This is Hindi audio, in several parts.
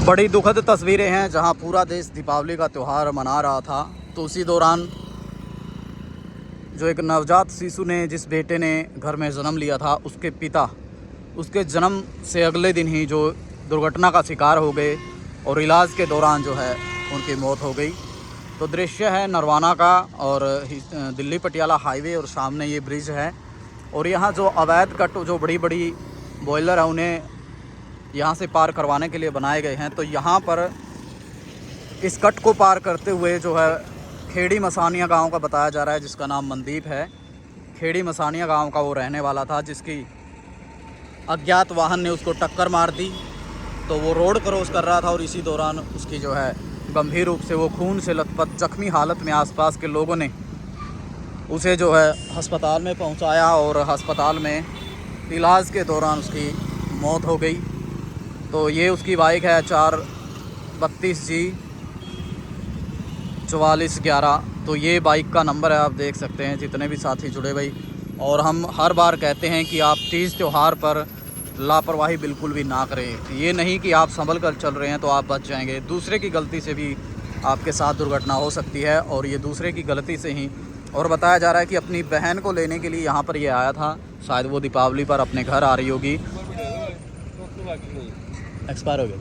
बड़ी दुखद तस्वीरें हैं जहां पूरा देश दीपावली का त्यौहार मना रहा था, तो उसी दौरान जो एक नवजात शिशु ने, जिस बेटे ने घर में जन्म लिया था, उसके पिता उसके जन्म से अगले दिन ही जो दुर्घटना का शिकार हो गए और इलाज के दौरान जो है उनकी मौत हो गई। तो दृश्य है नरवाना का और दिल्ली पटियाला हाईवे, और सामने ये ब्रिज है। और यहाँ जो अवैध कट, जो बड़ी बड़ी बॉयलर है, उन्हें यहाँ से पार करवाने के लिए बनाए गए हैं। तो यहाँ पर इस कट को पार करते हुए जो है खेड़ी मसानिया गांव का बताया जा रहा है, जिसका नाम मनदीप है। खेड़ी मसानिया गांव का वो रहने वाला था, जिसकी अज्ञात वाहन ने उसको टक्कर मार दी। तो वो रोड क्रॉस कर रहा था और इसी दौरान उसकी जो है गंभीर रूप से वो खून से लथपथ जख्मी हालत में आसपास के लोगों ने उसे जो है अस्पताल में पहुंचाया और अस्पताल में इलाज के दौरान उसकी मौत हो गई। तो ये उसकी बाइक है 432G 4411। तो ये बाइक का नंबर है, आप देख सकते हैं जितने भी साथी जुड़े भाई। और हम हर बार कहते हैं कि आप तीज त्यौहार पर लापरवाही बिल्कुल भी ना करें। ये नहीं कि आप संभल कर चल रहे हैं तो आप बच जाएंगे, दूसरे की गलती से भी आपके साथ दुर्घटना हो सकती है, और ये दूसरे की गलती से ही। और बताया जा रहा है कि अपनी बहन को लेने के लिए यहाँ पर ये आया था, शायद वो दीपावली पर अपने घर आ रही होगी। एक्सपायर हो गया।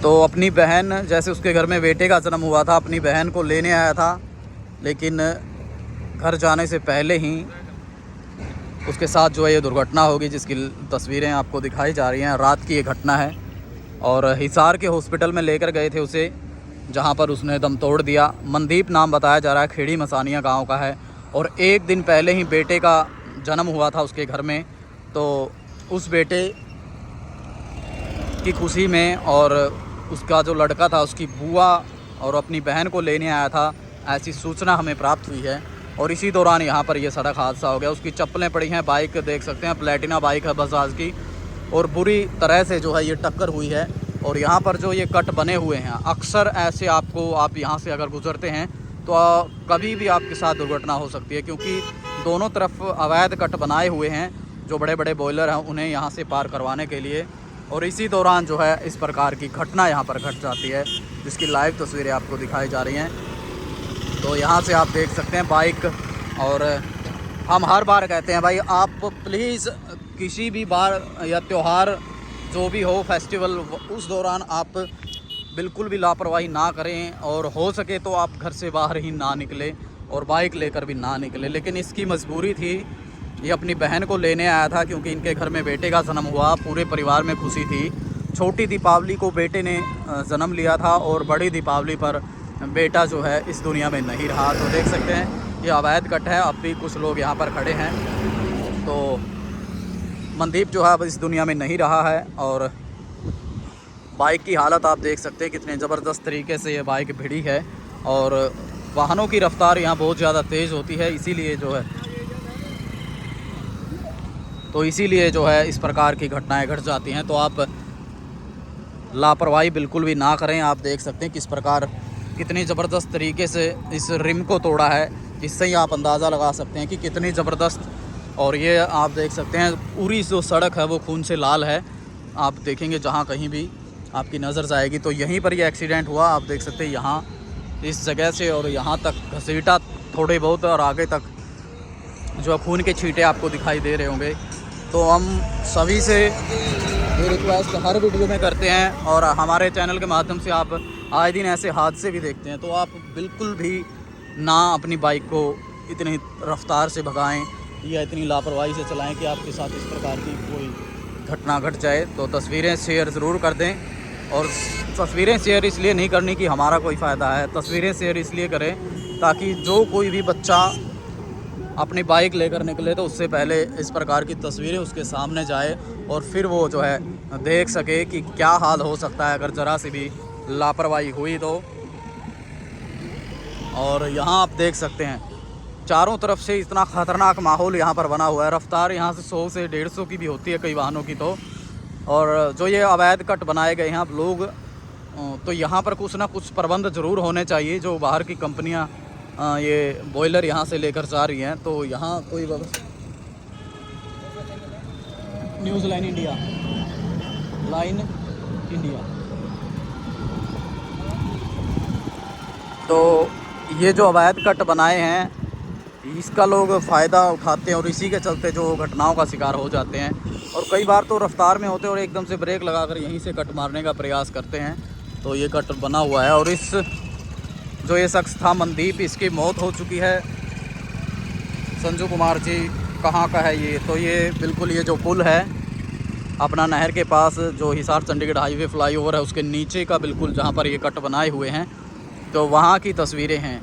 तो अपनी बहन, जैसे उसके घर में बेटे का जन्म हुआ था, अपनी बहन को लेने आया था, लेकिन घर जाने से पहले ही उसके साथ जो है ये दुर्घटना होगी, जिसकी तस्वीरें आपको दिखाई जा रही हैं। रात की ये घटना है और हिसार के हॉस्पिटल में लेकर गए थे उसे, जहां पर उसने दम तोड़ दिया। मनदीप नाम बताया जा रहा है, खेड़ी मसानिया गांव का है। और एक दिन पहले ही बेटे का जन्म हुआ था उसके घर में। तो उस बेटे की खुशी में, और उसका जो लड़का था, उसकी बुआ और अपनी बहन को लेने आया था, ऐसी सूचना हमें प्राप्त हुई है। और इसी दौरान यहाँ पर यह सड़क हादसा हो गया। उसकी चप्पलें पड़ी हैं, बाइक देख सकते हैं, प्लेटिना बाइक है बजाज की, और बुरी तरह से जो है ये टक्कर हुई है। और यहाँ पर जो ये कट बने हुए हैं, अक्सर ऐसे आप यहाँ से अगर गुजरते हैं तो कभी भी आपके साथ दुर्घटना हो सकती है, क्योंकि दोनों तरफ अवैध कट बनाए हुए हैं जो बड़े बड़े बॉयलर हैं उन्हें यहाँ से पार करवाने के लिए। और इसी दौरान जो है इस प्रकार की घटना यहाँ पर घट जाती है, जिसकी लाइव तस्वीरें आपको दिखाई जा रही हैं। तो यहाँ से आप देख सकते हैं बाइक। और हम हर बार कहते हैं भाई, आप प्लीज़ किसी भी बार या त्यौहार जो भी हो, फेस्टिवल, उस दौरान आप बिल्कुल भी लापरवाही ना करें, और हो सके तो आप घर से बाहर ही ना निकलें और बाइक लेकर भी ना निकलें। लेकिन इसकी मजबूरी थी, ये अपनी बहन को लेने आया था, क्योंकि इनके घर में बेटे का जन्म हुआ, पूरे परिवार में खुशी थी। छोटी दीपावली को बेटे ने जन्म लिया था और बड़ी दीपावली पर बेटा जो है इस दुनिया में नहीं रहा। तो देख सकते हैं ये अवैध कट है, अब भी कुछ लोग यहाँ पर खड़े हैं। तो मनदीप जो है अब इस दुनिया में नहीं रहा है। और बाइक की हालत आप देख सकते हैं कितने ज़बरदस्त तरीके से ये बाइक भिड़ी है। और वाहनों की रफ्तार यहाँ बहुत ज़्यादा तेज़ होती है, इसीलिए जो है इस प्रकार की घटनाएं घट जाती हैं। तो आप लापरवाही बिल्कुल भी ना करें। आप देख सकते हैं किस प्रकार, कितनी ज़बरदस्त तरीके से इस रिम को तोड़ा है, जिससे ही आप अंदाज़ा लगा सकते हैं कि कितनी ज़बरदस्त। और ये आप देख सकते हैं पूरी जो सड़क है वो खून से लाल है। आप देखेंगे जहाँ कहीं भी आपकी नज़र जाएगी तो यहीं पर ये एक्सीडेंट हुआ। आप देख सकते हैं यहाँ इस जगह से और यहाँ तक घसीटा थोड़े बहुत, और आगे तक जो खून के छींटे आपको दिखाई दे रहे होंगे। तो हम सभी से ये रिक्वेस्ट हर वीडियो में करते हैं, और हमारे चैनल के माध्यम से आप आए दिन ऐसे हादसे भी देखते हैं, तो आप बिल्कुल भी ना अपनी बाइक को इतनी रफ्तार से भगाएं या इतनी लापरवाही से चलाएं कि आपके साथ इस प्रकार की कोई घटना घट जाए। तो तस्वीरें शेयर ज़रूर कर दें। और तस्वीरें शेयर इसलिए नहीं करनी कि हमारा कोई फ़ायदा है, तस्वीरें शेयर इसलिए करें ताकि जो कोई भी बच्चा अपनी बाइक लेकर निकले तो उससे पहले इस प्रकार की तस्वीरें उसके सामने जाए, और फिर वो जो है देख सके कि क्या हाल हो सकता है अगर ज़रा सी भी लापरवाही हुई तो। और यहाँ आप देख सकते हैं चारों तरफ से इतना ख़तरनाक माहौल यहाँ पर बना हुआ है। रफ़्तार यहाँ से 100 से 150 की भी होती है कई वाहनों की। तो और जो ये अवैध कट बनाए गए हैं अब लोग, तो यहाँ पर कुछ ना कुछ प्रबंध ज़रूर होने चाहिए। जो बाहर की कंपनियाँ ये बॉयलर यहाँ से लेकर जा रही हैं, तो यहाँ कोई न्यूज़ लाइन इंडिया तो ये जो अवैध कट बनाए हैं इसका लोग फ़ायदा उठाते हैं और इसी के चलते जो घटनाओं का शिकार हो जाते हैं। और कई बार तो रफ्तार में होते हैं और एकदम से ब्रेक लगाकर यहीं से कट मारने का प्रयास करते हैं। तो ये कट बना हुआ है और इस जो ये शख्स था मनदीप, इसकी मौत हो चुकी है। संजू कुमार जी कहाँ का है ये? तो ये बिल्कुल ये जो पुल है अपना नहर के पास, जो हिसार चंडीगढ़ हाईवे फ्लाईओवर है उसके नीचे का बिल्कुल जहाँ पर ये कट बनाए हुए हैं, तो वहाँ की तस्वीरें हैं।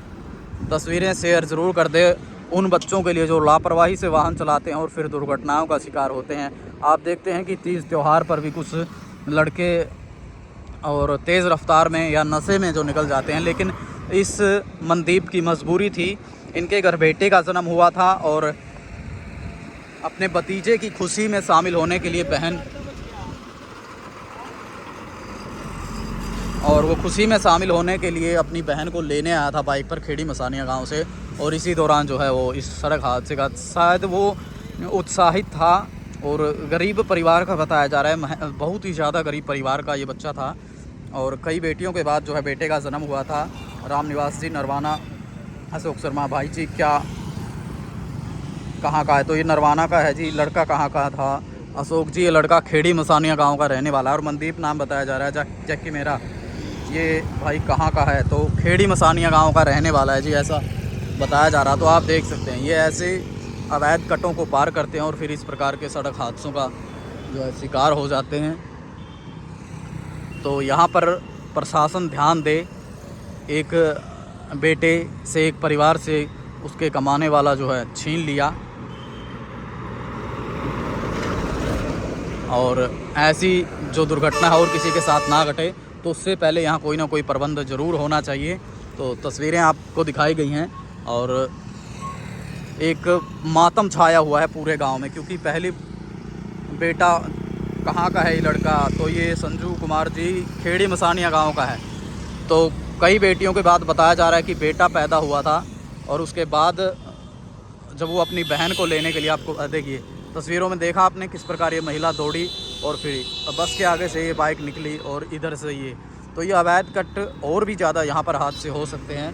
तस्वीरें शेयर ज़रूर कर दे उन बच्चों के लिए जो लापरवाही से वाहन चलाते हैं और फिर दुर्घटनाओं का शिकार होते हैं। आप देखते हैं कि तीज त्यौहार पर भी कुछ लड़के और तेज़ रफ्तार में या नशे में जो निकल जाते हैं, लेकिन इस मनदीप की मजबूरी थी। इनके घर बेटे का जन्म हुआ था और अपने भतीजे की खुशी में शामिल होने के लिए वो खुशी में शामिल होने के लिए अपनी बहन को लेने आया था बाइक पर खेड़ी मसानिया गांव से। और इसी दौरान जो है वो इस सड़क हादसे का, शायद वो उत्साहित था और गरीब परिवार का बताया जा रहा है, बहुत ही ज़्यादा गरीब परिवार का ये बच्चा था। और कई बेटियों के बाद जो है बेटे का जन्म हुआ था। राम निवास जी, नरवाना, अशोक शर्मा भाई जी क्या कहाँ का है? तो ये नरवाना का है जी। लड़का कहाँ का था? अशोक जी, ये लड़का खेड़ी मसानिया गांव का रहने वाला है। और मनदीप नाम बताया जा रहा है जबकि मेरा ये भाई कहाँ का है? तो खेड़ी मसानिया गांव का रहने वाला है जी, ऐसा बताया जा रहा। तो आप देख सकते हैं ये ऐसे अवैध कटों को पार करते हैं और फिर इस प्रकार के सड़क हादसों का जो है शिकार हो जाते हैं। तो यहाँ पर प्रशासन ध्यान दे। एक बेटे से, एक परिवार से उसके कमाने वाला जो है छीन लिया। और ऐसी जो दुर्घटना है और किसी के साथ ना घटे, तो उससे पहले यहाँ कोई ना कोई प्रबंध ज़रूर होना चाहिए। तो तस्वीरें आपको दिखाई गई हैं और एक मातम छाया हुआ है पूरे गांव में, क्योंकि पहले बेटा कहाँ का है ये लड़का? तो ये संजू कुमार जी खेड़ी मसानिया गांव का है। तो कई बेटियों के बाद बताया जा रहा है कि बेटा पैदा हुआ था और उसके बाद जब वो अपनी बहन को लेने के लिए, आपको देखिए तस्वीरों में देखा आपने किस प्रकार ये महिला दौड़ी और फिर बस के आगे से ये बाइक निकली और इधर से ये। तो ये अवैध कट और भी ज़्यादा यहाँ पर हादसे हो सकते हैं।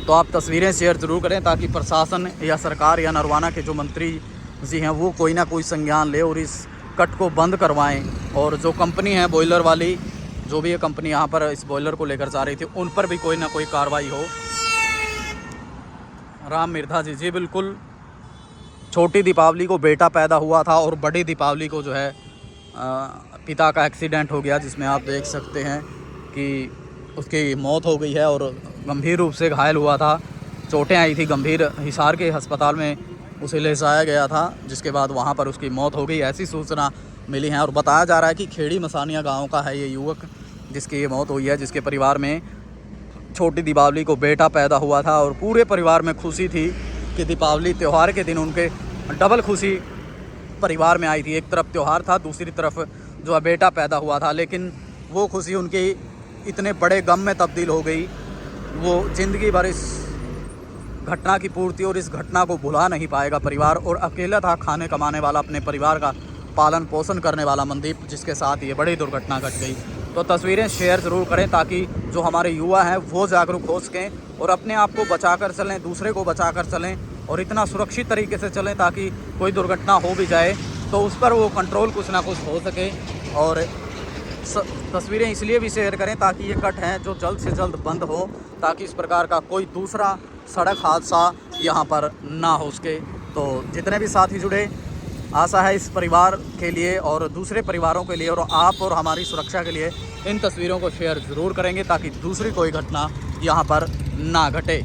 तो आप तस्वीरें शेयर ज़रूर करें ताकि प्रशासन या सरकार या नरवाना के जो मंत्री जी हैं वो कोई ना कोई संज्ञान ले और इस कट को बंद करवाएं। और जो कंपनी है बॉयलर वाली, जो भी ये कंपनी यहाँ पर इस बॉयलर को लेकर जा रही थी, उन पर भी कोई ना कोई कार्रवाई हो। राम मिर्धा जी, जी बिल्कुल, छोटी दीपावली को बेटा पैदा हुआ था और बड़ी दीपावली को जो है पिता का एक्सीडेंट हो गया, जिसमें आप देख सकते हैं कि उसकी मौत हो गई है और गंभीर रूप से घायल हुआ था। चोटें आई थी गंभीर, हिसार के अस्पताल में उसे ले जाया गया था, जिसके बाद वहां पर उसकी मौत हो गई, ऐसी सूचना मिली है। और बताया जा रहा है कि खेड़ी मसानिया गांव का है ये युवक जिसकी ये मौत हुई है, जिसके परिवार में छोटी दीपावली को बेटा पैदा हुआ था और पूरे परिवार में खुशी थी कि दीपावली त्यौहार के दिन उनके डबल खुशी परिवार में आई थी। एक तरफ त्यौहार था, दूसरी तरफ जो है बेटा पैदा हुआ था, लेकिन वो खुशी उनकी इतने बड़े गम में तब्दील हो गई। वो ज़िंदगी भर इस घटना की पूर्ति और इस घटना को भुला नहीं पाएगा परिवार। और अकेला था खाने कमाने वाला, अपने परिवार का पालन पोषण करने वाला मनदीप, जिसके साथ ये बड़ी दुर्घटना घट गई। तो तस्वीरें शेयर ज़रूर करें ताकि जो हमारे युवा हैं वो जागरूक हो सकें और अपने आप को बचा कर चलें, दूसरे को बचा कर चलें और इतना सुरक्षित तरीके से चलें ताकि कोई दुर्घटना हो भी जाए तो उस पर वो कंट्रोल कुछ ना कुछ हो सके। और तस्वीरें इसलिए भी शेयर करें ताकि ये कट हैं जो जल्द से जल्द बंद हो, ताकि इस प्रकार का कोई दूसरा सड़क हादसा यहाँ पर ना हो सके। तो जितने भी साथी जुड़े, आशा है इस परिवार के लिए और दूसरे परिवारों के लिए और आप और हमारी सुरक्षा के लिए इन तस्वीरों को शेयर ज़रूर करेंगे ताकि दूसरी कोई घटना यहाँ पर ना घटे।